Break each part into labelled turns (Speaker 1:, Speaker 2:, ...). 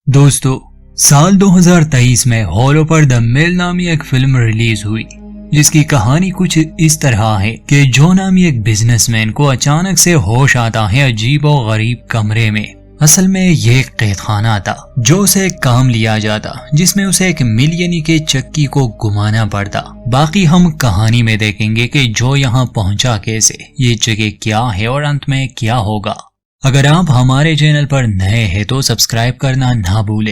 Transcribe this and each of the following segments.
Speaker 1: दोस्तों, साल 2023 में हॉलों पर द मिल नामी एक फिल्म रिलीज हुई जिसकी कहानी कुछ इस तरह है कि जो नामी एक बिजनेसमैन को अचानक से होश आता है अजीब और गरीब कमरे में। असल में ये एक कैदखाना था जो उसे एक काम लिया जाता जिसमें उसे एक मिल यानी के चक्की को घुमाना पड़ता। बाकी हम कहानी में देखेंगे कि जो यहाँ पहुंचा कैसे, ये जगह क्या है और अंत में क्या होगा। अगर आप हमारे चैनल पर नए हैं तो सब्सक्राइब करना ना भूले।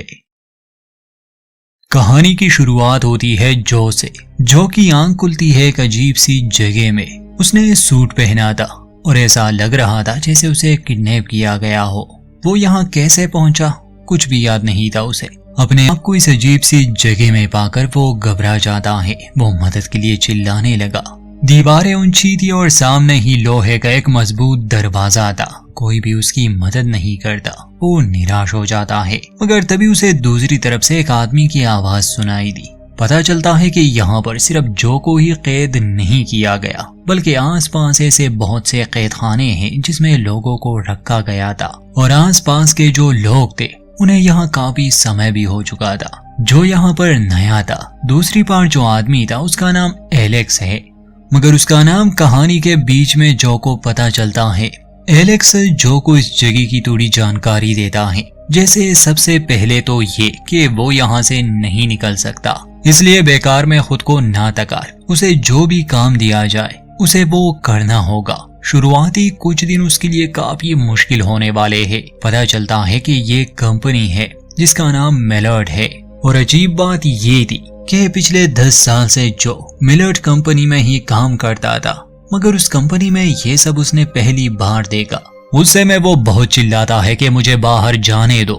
Speaker 1: कहानी की शुरुआत होती है जो से, जो की आंख खुलती है एक अजीब सी जगह में। उसने सूट पहना था और ऐसा लग रहा था जैसे उसे किडनैप किया गया हो। वो यहाँ कैसे पहुंचा कुछ भी याद नहीं था उसे। अपने आप को इस अजीब सी जगह में पाकर वो घबरा जाता है। वो मदद के लिए चिल्लाने लगा। दीवारें ऊंची थी और सामने ही लोहे का एक मजबूत दरवाजा था। कोई भी उसकी मदद नहीं करता। वो निराश हो जाता है, मगर तभी उसे दूसरी तरफ से एक आदमी की आवाज सुनाई दी। पता चलता है कि यहाँ पर सिर्फ जो को ही कैद नहीं किया गया, बल्कि आसपास ऐसे बहुत से कैदखाने हैं जिसमें लोगों को रखा गया था और आसपास के जो लोग थे उन्हें यहाँ काफी समय भी हो चुका था। जो यहाँ पर नया था, दूसरी पार जो आदमी था उसका नाम एलेक्स है, मगर उसका नाम कहानी के बीच में जो को पता चलता है। एलेक्स जो को इस जगह की थोड़ी जानकारी देता है, जैसे सबसे पहले तो ये कि वो यहाँ से नहीं निकल सकता, इसलिए बेकार में खुद को ना तकार। उसे जो भी काम दिया जाए उसे वो करना होगा। शुरुआती कुछ दिन उसके लिए काफी मुश्किल होने वाले हैं। पता चलता है कि ये कंपनी है जिसका नाम मिलर्ड है और अजीब बात ये थी कि पिछले 10 साल से जो मिलर्ड कंपनी में ही काम करता था, मगर उस कंपनी में ये सब उसने पहली बार देखा। उससे में वो बहुत चिल्लाता है कि मुझे बाहर जाने दो,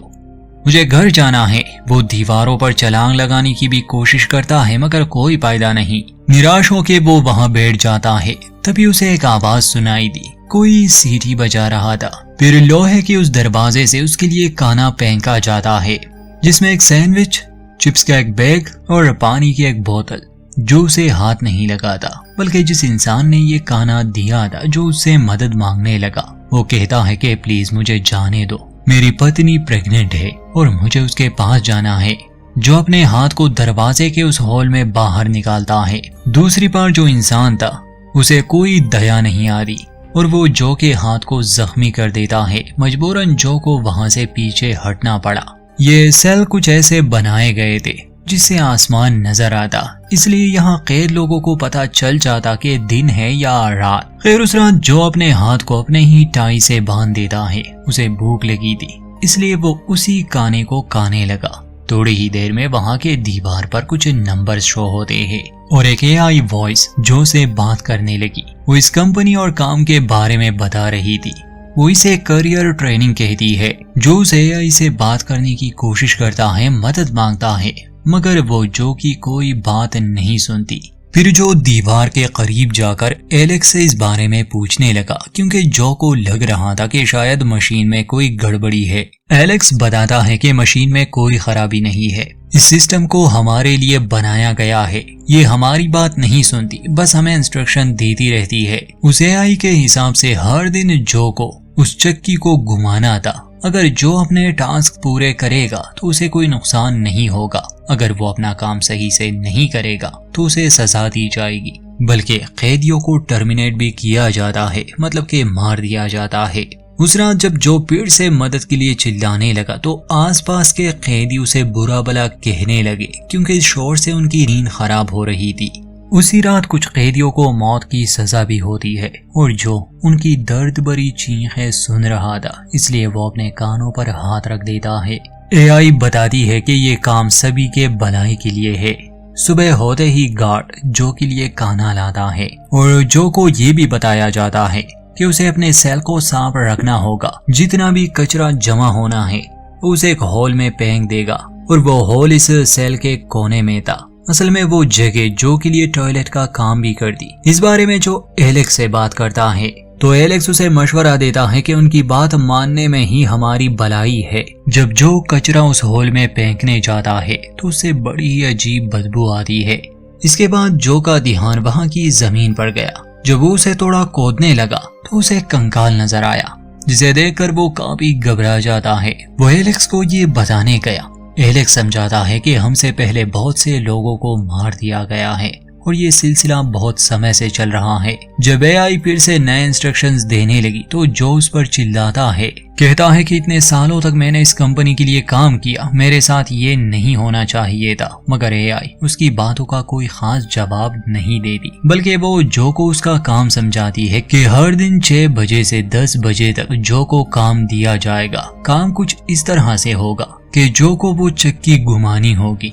Speaker 1: मुझे घर जाना है। वो दीवारों पर छलांग लगाने की भी कोशिश करता है, मगर कोई फायदा नहीं। निराश होकर वो वहां बैठ जाता है। तभी उसे एक आवाज सुनाई दी। कोई सीटी बजा रहा था। फिर लोहे के उस दरवाजे से उसके लिए खाना फेंका जाता है, जिसमें एक सैंडविच, चिप्स का एक बैग और पानी की एक बोतल, जो उसे हाथ नहीं लगाता, बल्कि जिस इंसान ने ये खाना दिया था जो उससे मदद मांगने लगा। वो कहता है कि प्लीज मुझे जाने दो, मेरी पत्नी प्रेग्नेंट है और मुझे उसके पास जाना है। जो अपने हाथ को दरवाजे के उस हॉल में बाहर निकालता है। दूसरी बार जो इंसान था उसे कोई दया नहीं आ रही और वो जो के हाथ को जख्मी कर देता है। मजबूरन जो को वहां से पीछे हटना पड़ा। ये सेल कुछ ऐसे बनाए गए थे जिससे आसमान नजर आता, इसलिए यहाँ कैद लोगों को पता चल जाता कि दिन है या रात। खैर उस रात जो अपने हाथ को अपने ही टाई से बांध देता है। उसे भूख लगी थी, इसलिए वो उसी खाने को खाने लगा। थोड़ी ही देर में वहाँ के दीवार पर कुछ नंबर शो होते हैं और एक एआई वॉइस जो से बात करने लगी। वो इस कंपनी और काम के बारे में बता रही थी। वो इसे करियर ट्रेनिंग कहती है। जो उस एआई से बात करने की कोशिश करता है, मदद मांगता है, मगर वो जो की कोई बात नहीं सुनती। फिर जो दीवार के करीब जाकर एलेक्स से इस बारे में पूछने लगा, क्योंकि जो को लग रहा था कि शायद मशीन में कोई गड़बड़ी है। एलेक्स बताता है कि मशीन में कोई खराबी नहीं है, इस सिस्टम को हमारे लिए बनाया गया है। ये हमारी बात नहीं सुनती, बस हमें इंस्ट्रक्शन देती रहती है। उस एआई के हिसाब से हर दिन जो को उस चक्की को घुमाना था। अगर जो अपने टास्क पूरे करेगा तो उसे कोई नुकसान नहीं होगा। अगर वो अपना काम सही से नहीं करेगा तो उसे सजा दी जाएगी, बल्कि कैदियों को टर्मिनेट भी किया जाता है, मतलब कि मार दिया जाता है। उस रात जब जो पेड़ से मदद के लिए चिल्लाने लगा तो आसपास के कैदी उसे बुरा भला कहने लगे, क्योंकि इस शोर से उनकी नींद खराब हो रही थी। उसी रात कुछ कैदियों को मौत की सजा भी होती है और जो उनकी दर्द भरी चीखें सुन रहा था, इसलिए वो अपने कानों पर हाथ रख देता है। एआई बताती है कि ये काम सभी के भलाई के लिए है। सुबह होते ही गार्ड जो के लिए खाना लाता है और जो को ये भी बताया जाता है कि उसे अपने सेल को साफ रखना होगा। जितना भी कचरा जमा होना है उसे एक हॉल में फेंक देगा और वो हॉल इस सेल के कोने में था। असल में वो जगह जो के लिए टॉयलेट का काम भी करती। इस बारे में जो एलेक्स से बात करता है तो एलेक्स उसे मशवरा देता है कि उनकी बात मानने में ही हमारी भलाई है। जब जो कचरा उस हॉल में फेंकने जाता है तो उससे बड़ी ही अजीब बदबू आती है। इसके बाद जो का ध्यान वहाँ की जमीन पर गया। जब वो उसे थोड़ा खोदने लगा तो उसे कंकाल नजर आया, जिसे देखकर वो काफी घबरा जाता है। वो एलेक्स को ये बताने गया। एलेक्स समझाता है कि हमसे पहले बहुत से लोगों को मार दिया गया है और ये सिलसिला बहुत समय से चल रहा है। जब एआई फिर से नए इंस्ट्रक्शंस देने लगी तो जो उस पर चिल्लाता है, कहता है कि इतने सालों तक मैंने इस कंपनी के लिए काम किया, मेरे साथ ये नहीं होना चाहिए था। मगर एआई उसकी बातों का कोई खास जवाब नहीं देती, बल्कि वो जो को उसका काम समझाती है कि हर दिन 6 बजे से 10 बजे तक जो को काम दिया जाएगा। काम कुछ इस तरह से होगा कि जो को वो चक्की घुमानी होगी।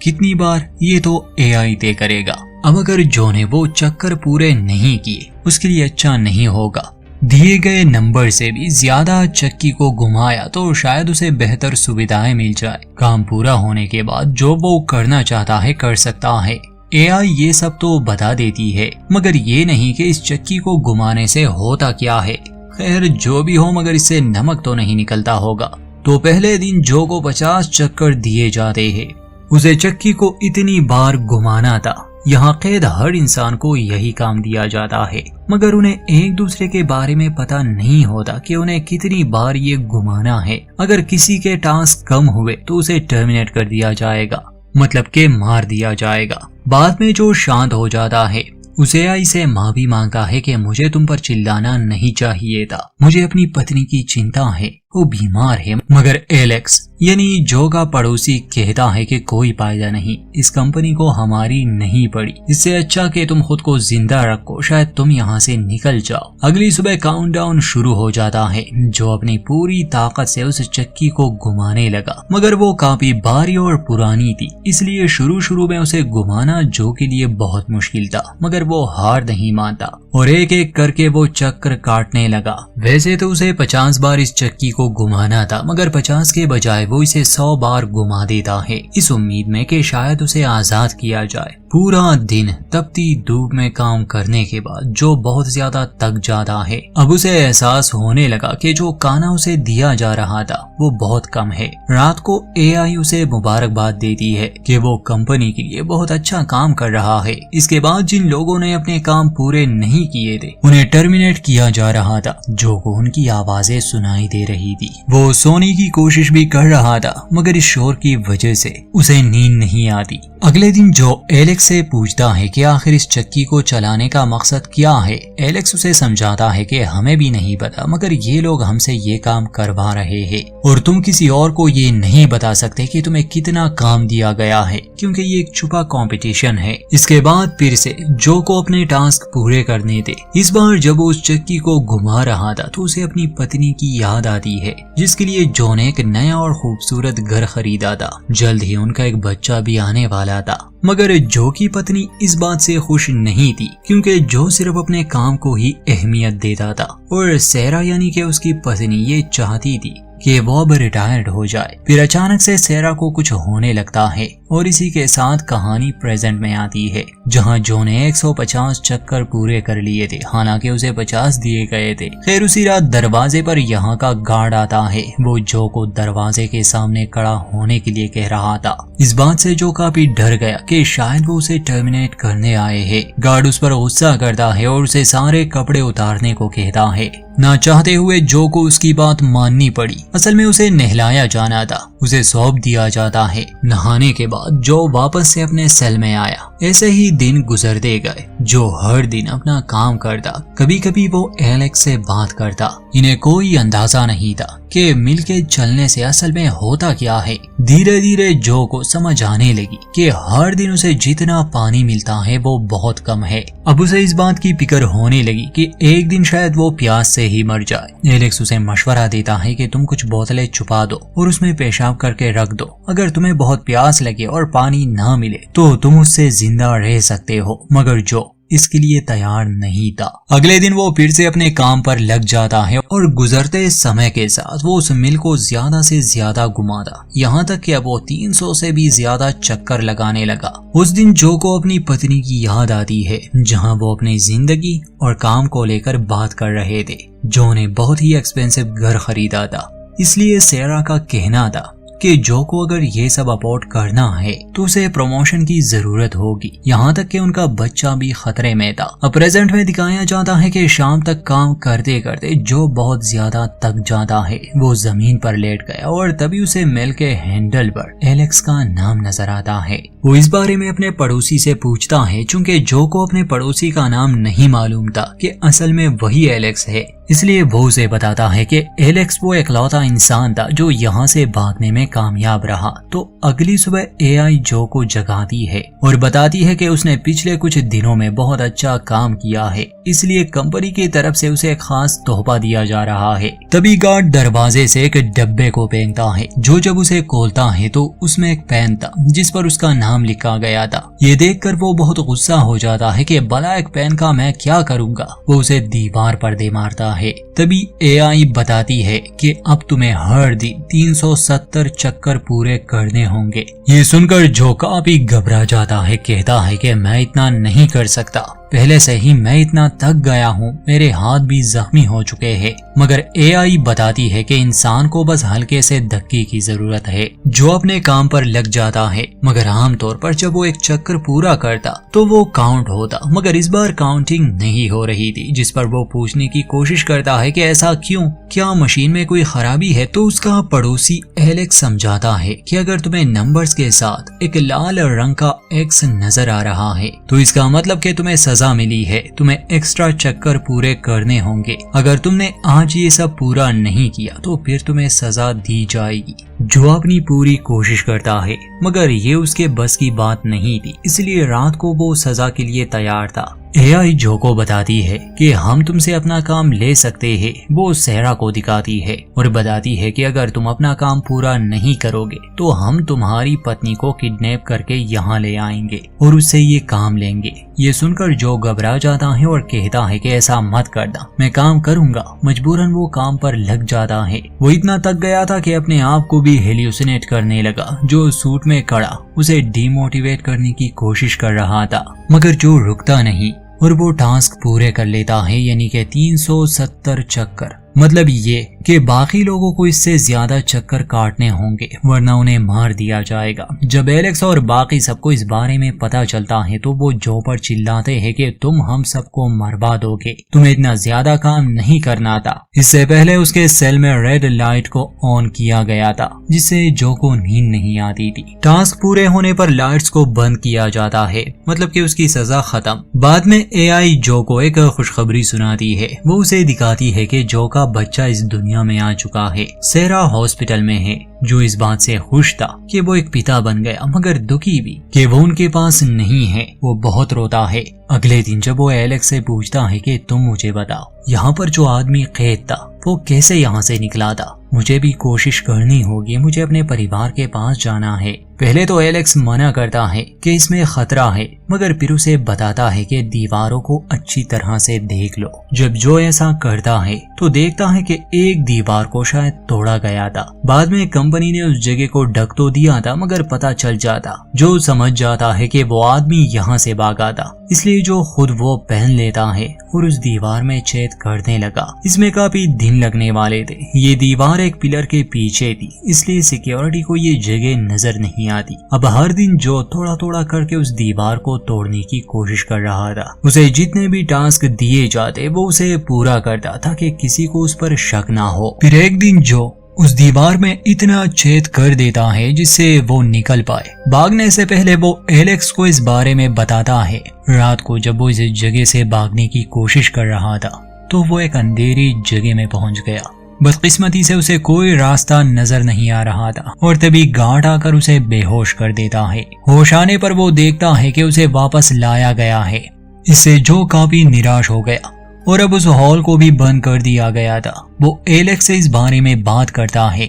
Speaker 1: कितनी बार ये तो एआई तय करेगा। अब अगर जो ने वो चक्कर पूरे नहीं किए उसके लिए अच्छा नहीं होगा। दिए गए नंबर से भी ज्यादा चक्की को घुमाया तो शायद उसे बेहतर सुविधाएं मिल जाए। काम पूरा होने के बाद जो वो करना चाहता है कर सकता है। एआई ये सब तो बता देती है, मगर ये नहीं कि इस चक्की को घुमाने से होता क्या है। खैर जो भी हो, मगर इससे नमक तो नहीं निकलता होगा। तो पहले दिन जो को 50 चक्कर दिए जाते हैं। उसे चक्की को इतनी बार घुमाना था। यहाँ कैद हर इंसान को यही काम दिया जाता है, मगर उन्हें एक दूसरे के बारे में पता नहीं होता कि उन्हें कितनी बार ये घुमाना है। अगर किसी के टास्क कम हुए तो उसे टर्मिनेट कर दिया जाएगा, मतलब के मार दिया जाएगा। बाद में जो शांत हो जाता है उसे एआई से माफी मांगता है कि मुझे तुम पर चिल्लाना नहीं चाहिए था, मुझे अपनी पत्नी की चिंता है, वो बीमार है। मगर एलेक्स यानी जो का पड़ोसी कहता है कि कोई फायदा नहीं, इस कंपनी को हमारी नहीं पड़ी, इससे अच्छा कि तुम खुद को जिंदा रखो, शायद तुम यहाँ से निकल जाओ। अगली सुबह काउंटडाउन शुरू हो जाता है। जो अपनी पूरी ताकत से उस चक्की को घुमाने लगा, मगर वो काफी भारी और पुरानी थी, इसलिए शुरू में उसे घुमाना जो के लिए बहुत मुश्किल था। मगर वो हार नहीं मानता और एक एक करके वो चक्कर काटने लगा। वैसे तो उसे 50 बार इस चक्की को घुमाना था, मगर 50 के बजाय वो इसे 100 बार घुमा देता है, इस उम्मीद में कि शायद उसे आजाद किया जाए। पूरा दिन तपती धूप में काम करने के बाद जो बहुत ज्यादा थक जाता है। अब उसे एहसास होने लगा कि जो खाना उसे दिया जा रहा था वो बहुत कम है। रात को एआई उसे मुबारकबाद देती है कि वो कंपनी के लिए बहुत अच्छा काम कर रहा है। इसके बाद जिन लोगों ने अपने काम पूरे नहीं किए थे उन्हें टर्मिनेट किया जा रहा था। जो को उनकी आवाजें सुनाई दे रही थी। वो सोने की कोशिश भी कर रहा था, मगर इस शोर की वजह से उसे नींद नहीं आती। अगले दिन जो एलेक्स से पूछता है कि आखिर इस चक्की को चलाने का मकसद क्या है। एलेक्स उसे समझाता है कि हमें भी नहीं पता, मगर ये लोग हमसे ये काम करवा रहे हैं और तुम किसी और को ये नहीं बता सकते कि तुम्हें कितना काम दिया गया है, क्योंकि ये एक छुपा कंपटीशन है। इसके बाद फिर से जो को अपने टास्क पूरे करने थे। इस बार जब वो उस चक्की को घुमा रहा था तो उसे अपनी पत्नी की याद आती है, जिसके लिए जो ने एक नया और खूबसूरत घर खरीदा था। जल्द ही उनका एक बच्चा भी आने वाला था, मगर जो की पत्नी इस बात से खुश नहीं थी, क्योंकि जो सिर्फ अपने काम को ही अहमियत देता था और सेरा यानी कि उसकी पत्नी ये चाहती थी कि वो अब रिटायर्ड हो जाए। फिर अचानक से सेरा को कुछ होने लगता है और इसी के साथ कहानी प्रेजेंट में आती है, जहां जो ने 150 चक्कर पूरे कर लिए थे, हालांकि उसे 50 दिए गए थे। खैर उसी रात दरवाजे पर यहाँ का गार्ड आता है। वो जो को दरवाजे के सामने खड़ा होने के लिए कह रहा था। इस बात से जो काफी डर गया कि शायद वो उसे टर्मिनेट करने आए हैं। गार्ड उस पर गुस्सा करता है और उसे सारे कपड़े उतारने को कहता है। ना चाहते हुए जो को उसकी बात माननी पड़ी। असल में उसे नहलाया जाना था। उसे सौंप दिया जाता है। नहाने के बाद जो वापस से अपने सेल में आया। ऐसे ही दिन गुजरते गए। जो हर दिन अपना काम करता, कभी कभी वो एलेक्स से बात करता। इन्हें कोई अंदाजा नहीं था कि मिलके चलने से असल में होता क्या है। धीरे धीरे जो को समझ आने लगी कि हर दिन उसे जितना पानी मिलता है वो बहुत कम है। अब उसे इस बात की फिक्र होने लगी कि एक दिन शायद वो प्यास से ही मर जाए। एलेक्स उसे मशवरा देता है कि तुम कुछ बोतलें छुपा दो और उसमें पेशाब करके रख दो। अगर तुम्हें बहुत प्यास लगे और पानी ना मिले तो तुम उससे जिंदा रह सकते हो। मगर जो इसके लिए तैयार नहीं था। अगले दिन वो फिर से अपने काम पर लग जाता है और गुजरते समय के साथ वो उस मिल को ज्यादा से ज्यादा घुमाता, यहाँ तक कि अब वो 300 से भी ज्यादा चक्कर लगाने लगा। उस दिन जो को अपनी पत्नी की याद आती है, जहाँ वो अपनी जिंदगी और काम को लेकर बात कर रहे थे। जो ने बहुत ही एक्सपेंसिव घर खरीदा था, इसलिए सेरा का कहना था कि जो को अगर ये सब अफोर्ड करना है तो उसे प्रमोशन की जरूरत होगी, यहाँ तक कि उनका बच्चा भी खतरे में था। अब प्रेजेंट में दिखाया जाता है कि शाम तक काम करते करते जो बहुत ज्यादा थक जाता है, वो जमीन पर लेट गया और तभी उसे मिल के हैंडल पर एलेक्स का नाम नजर आता है। वो इस बारे में अपने पड़ोसी से पूछता है, चूंकि जो को अपने पड़ोसी का नाम नहीं मालूम था कि असल में वही एलेक्स है, इसलिए वो उसे बताता है कि एलेक्स वो इकलौता इंसान था जो यहाँ से भागने में कामयाब रहा। तो अगली सुबह एआई जो को जगाती है और बताती है कि उसने पिछले कुछ दिनों में बहुत अच्छा काम किया है, इसलिए कंपनी की तरफ से उसे एक खास तोहफा दिया जा रहा है। तभी गार्ड दरवाजे से एक डब्बे को फेंकता है, जो जब उसे खोलता है तो उसमें एक पेन था जिस पर उसका नाम लिखा गया था। ये देखकर वो बहुत गुस्सा हो जाता है कि भला एक पेन का मैं क्या करूँगा। वो उसे दीवार पर दे मारता है। तभी एआई बताती है कि अब तुम्हें हर दिन 370 चक्कर पूरे करने होंगे। ये सुनकर जो काफी घबरा जाता है, कहता है कि मैं इतना नहीं कर सकता, पहले से ही मैं इतना थक गया हूँ, मेरे हाथ भी जख्मी हो चुके हैं। मगर एआई बताती है कि इंसान को बस हल्के से धक्के की जरूरत है। जो अपने काम पर लग जाता है, मगर आमतौर पर जब वो एक चक्कर पूरा करता तो वो काउंट होता, मगर इस बार काउंटिंग नहीं हो रही थी, जिस पर वो पूछने की कोशिश करता है कि ऐसा क्यों, क्या मशीन में कोई खराबी है। तो उसका पड़ोसी एलेक्स समझाता है कि अगर तुम्हें नंबर्स के साथ एक लाल रंग का एक्स नजर आ रहा है तो इसका मतलब कि तुम्हें सजा मिली है, तुम्हें एक्स्ट्रा चक्कर पूरे करने होंगे। अगर तुमने आज ये सब पूरा नहीं किया तो फिर तुम्हें सजा दी जाएगी। जो अपनी पूरी कोशिश करता है, मगर ये उसके बस की बात नहीं थी, इसलिए रात को वो सजा के लिए तैयार था। एआई जो को बताती है कि हम तुमसे अपना काम ले सकते हैं। वो सहरा को दिखाती है और बताती है कि अगर तुम अपना काम पूरा नहीं करोगे तो हम तुम्हारी पत्नी को किडनैप करके यहाँ ले आएंगे और उससे ये काम लेंगे। ये सुनकर जो घबरा जाता है और कहता है कि ऐसा मत करना, मैं काम करूंगा। मजबूरन वो काम पर लग जाता है। वो इतना थक गया था कि अपने आप को भी हेल्यूसिनेट करने लगा। जो सूट में खड़ा उसे डिमोटिवेट करने की कोशिश कर रहा था, मगर जो रुकता नहीं और वो टास्क पूरे कर लेता है, यानी कि 370 चक्कर। मतलब ये कि बाकी लोगों को इससे ज्यादा चक्कर काटने होंगे वरना उन्हें मार दिया जाएगा। जब एलेक्स और बाकी सबको इस बारे में पता चलता है तो वो जो पर चिल्लाते हैं कि तुम हम सबको मरवा दोगे, तुम्हें इतना ज्यादा काम नहीं करना था। इससे पहले उसके सेल में रेड लाइट को ऑन किया गया था, जिससे जो को नींद नहीं आती थी। टास्क पूरे होने पर लाइट्स को बंद किया जाता है, मतलब कि उसकी सजा खत्म। बाद में एआई जो को एक खुशखबरी सुनाती है। वो उसे दिखाती है कि जो का बच्चा इस दुनिया में आ चुका है, सहरा हॉस्पिटल में है। जो इस बात से खुश था कि वो एक पिता बन गया, मगर दुखी भी कि वो उनके पास नहीं है। वो बहुत रोता है। अगले दिन जब वो एलेक्स से पूछता है कि तुम मुझे बताओ, यहाँ पर जो आदमी कैद था वो कैसे यहाँ से निकला था, मुझे भी कोशिश करनी होगी, मुझे अपने परिवार के पास जाना है। पहले तो एलेक्स मना करता है कि इसमें खतरा है, मगर फिर उसे बताता है कि दीवारों को अच्छी तरह से देख लो। जब जो ऐसा करता है तो देखता है कि एक दीवार को शायद तोड़ा गया था। बाद में कंपनी ने उस जगह को ढक तो दिया था, मगर पता चल जाता। जो समझ जाता है कि वो आदमी यहाँ से भागा था, इसलिए जो खुद वो पहन लेता है और उस दीवार में छेद करने लगा। इसमें काफी दिन लगने वाले थे। ये दीवार एक पिलर के पीछे थी, इसलिए सिक्योरिटी को ये जगह नजर नहीं आती। अब हर दिन जो थोड़ा थोड़ा करके उस दीवार को तोड़ने की कोशिश कर रहा था। उसे जितने भी टास्क दिए जाते वो उसे पूरा करता था कि किसी को उस पर शक ना हो। फिर एक दिन जो उस दीवार में इतना छेद कर देता है जिससे वो निकल पाए। भागने से पहले वो एलेक्स को इस बारे में बताता है। रात को जब वो इस जगह से भागने की कोशिश कर रहा था तो वो एक अंधेरी जगह में पहुंच गया। बदकिस्मती से उसे कोई रास्ता नजर नहीं आ रहा था और तभी गार्ड आकर उसे बेहोश कर देता है। होश आने पर वो देखता है कि उसे वापस लाया गया है। इससे जो काफी निराश हो गया और अब उस हॉल को भी बंद कर दिया गया था। वो एलेक्स से इस बारे में बात करता है।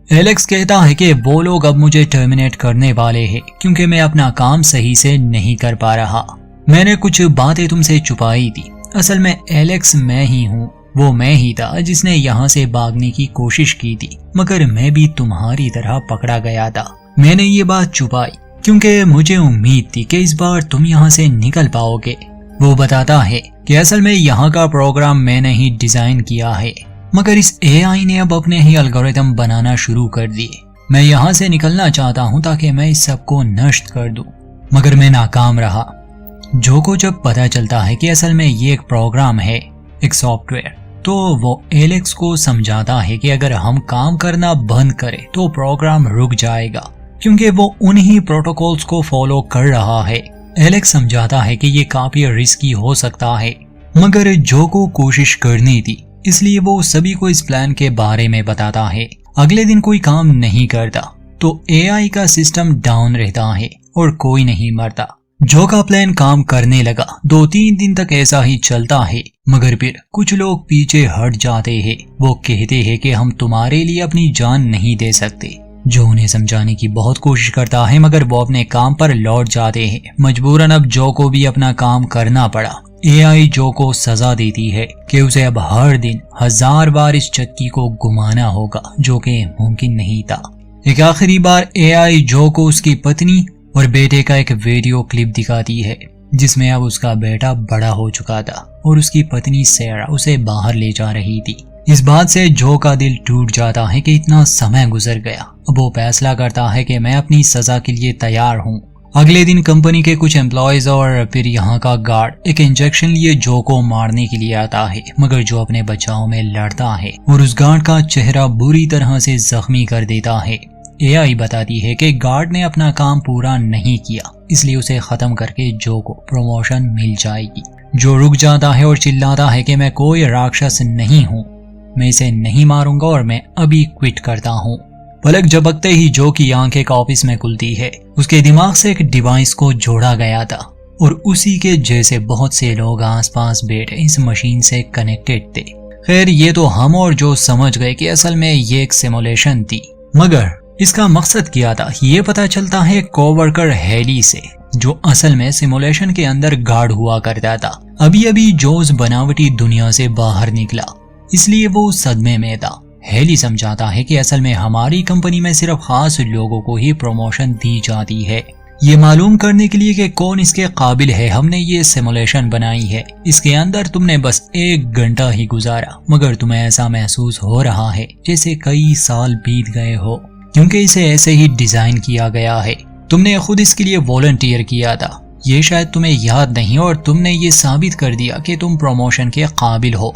Speaker 1: एलेक्स कहता है कि वो लोग अब मुझे टर्मिनेट करने वाले हैं क्योंकि मैं अपना काम सही से नहीं कर पा रहा। मैंने कुछ बातें तुमसे छुपाई थी। असल में एलेक्स मैं ही हूँ, वो मैं ही था जिसने यहाँ से भागने की कोशिश की थी, मगर मैं भी तुम्हारी तरह पकड़ा गया था। मैंने ये बात छुपाई क्योंकि मुझे उम्मीद थी कि इस बार तुम यहाँ से निकल पाओगे। वो बताता है कि असल में यहाँ का प्रोग्राम मैंने ही डिजाइन किया है, मगर इस एआई ने अब अपने ही एल्गोरिथम बनाना शुरू कर दिए। मैं यहाँ से निकलना चाहता हूँ ताकि मैं इस सब को नष्ट कर दूं, मगर मैं नाकाम रहा। जो को जब पता चलता है कि असल में ये एक प्रोग्राम है, एक सॉफ्टवेयर, तो वो एलेक्स को समझाता है कि अगर हम काम करना बंद करें तो प्रोग्राम रुक जाएगा, क्योंकि वो उन्हीं प्रोटोकॉल्स को फॉलो कर रहा है। एलेक्स समझाता है कि ये काफी रिस्की हो सकता है, मगर जो को कोशिश करनी थी, इसलिए वो सभी को इस प्लान के बारे में बताता है। अगले दिन कोई काम नहीं करता तो एआई का सिस्टम डाउन रहता है और कोई नहीं मरता। जो का प्लान काम करने लगा। 2-3 दिन तक ऐसा ही चलता है, मगर फिर कुछ लोग पीछे हट जाते हैं। वो कहते हैं कि हम तुम्हारे लिए अपनी जान नहीं दे सकते। जो उन्हें समझाने की बहुत कोशिश करता है, मगर वो अपने काम पर लौट जाते हैं। मजबूरन अब जो को भी अपना काम करना पड़ा। एआई जो को सजा देती है कि उसे अब हर दिन 1000 बार इस चक्की को घुमाना होगा, जो कि मुमकिन नहीं था। एक आखिरी बार एआई जो को उसकी पत्नी और बेटे का एक वीडियो क्लिप दिखाती है, जिसमें अब उसका बेटा बड़ा हो चुका था और उसकी पत्नी सेरा उसे बाहर ले जा रही थी। इस बात से जो का दिल टूट जाता है कि इतना समय गुजर गया। अब वो फैसला करता है कि मैं अपनी सजा के लिए तैयार हूँ। अगले दिन कंपनी के कुछ एम्प्लॉयज और फिर यहाँ का गार्ड एक इंजेक्शन लिए जो को मारने के लिए आता है, मगर जो अपने बचाव में लड़ता है और उस गार्ड का चेहरा बुरी तरह से जख्मी कर देता है। एआई बताती है कि गार्ड ने अपना काम पूरा नहीं किया, इसलिए उसे खत्म करके जो को प्रमोशन मिल जाएगी। जो रुक जाता है और चिल्लाता है कि मैं कोई राक्षस नहीं हूँ, मैं इसे नहीं मारूंगा और मैं अभी क्विट करता हूँ। पलक झपकते ही जो की आंख एक ऑफिस में खुलती है। उसके दिमाग से एक डिवाइस को जोड़ा गया था और उसी के जैसे बहुत से लोग आसपास बैठे इस मशीन से कनेक्टेड थे। खैर, ये तो हम और जो समझ गए कि असल में ये एक सिमुलेशन थी, मगर इसका मकसद क्या था ये पता चलता है कोवर्कर हेली से, जो असल में सिमुलेशन के अंदर गार्ड हुआ करता था। अभी अभी जो उस बनावटी दुनिया से बाहर निकला, इसलिए वो सदमे में था। हेली समझाता है कि असल में हमारी कंपनी में सिर्फ खास लोगों को ही प्रमोशन दी जाती है। ये मालूम करने के लिए कि कौन इसके काबिल है, हमने ये सिमुलेशन बनाई है। इसके अंदर तुमने बस 1 घंटा ही गुजारा, मगर तुम्हें ऐसा महसूस हो रहा है जैसे कई साल बीत गए हो, क्योंकि इसे ऐसे ही डिजाइन किया गया है। तुमने खुद इसके लिए वॉलंटियर किया था, ये शायद तुम्हें याद नहीं, और तुमने ये साबित कर दिया कि तुम प्रमोशन के काबिल हो।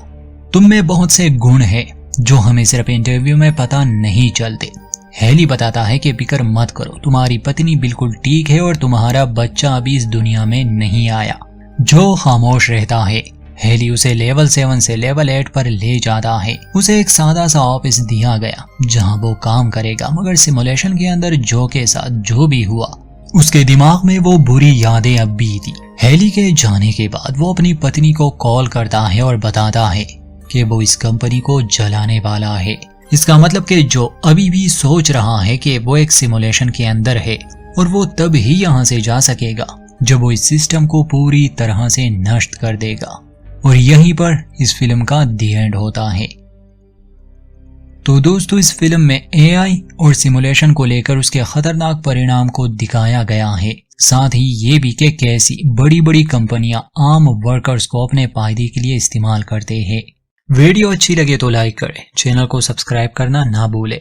Speaker 1: तुम में बहुत से गुण हैं जो हमें सिर्फ इंटरव्यू में पता नहीं चलते। हेली बताता है कि फिक्र मत करो, तुम्हारी पत्नी बिल्कुल ठीक है और तुम्हारा बच्चा अभी इस दुनिया में नहीं आया। जो खामोश रहता है। हेली उसे लेवल 7 से लेवल 8 पर ले जाता है। उसे एक सादा सा ऑफिस दिया गया जहां वो काम करेगा, मगर सिमुलेशन के अंदर जो के साथ जो भी हुआ, उसके दिमाग में वो बुरी यादें अब भी थी। हेली के जाने के बाद वो अपनी पत्नी को कॉल करता है और बताता है कि वो इस कंपनी को जलाने वाला है। इसका मतलब कि जो अभी भी सोच रहा है कि वो एक सिमुलेशन के अंदर है और वो तब ही यहाँ से जा सकेगा जब वो इस सिस्टम को पूरी तरह से नष्ट कर देगा। और यहीं पर इस फिल्म का दी एंड होता है। तो दोस्तों, इस फिल्म में एआई और सिमुलेशन को लेकर उसके खतरनाक परिणाम को दिखाया गया है। साथ ही ये भी कि कैसी बड़ी बड़ी कंपनियां आम वर्कर्स को अपने फायदे के लिए इस्तेमाल करते हैं। वीडियो अच्छी लगे तो लाइक करें, चैनल को सब्सक्राइब करना ना भूलें।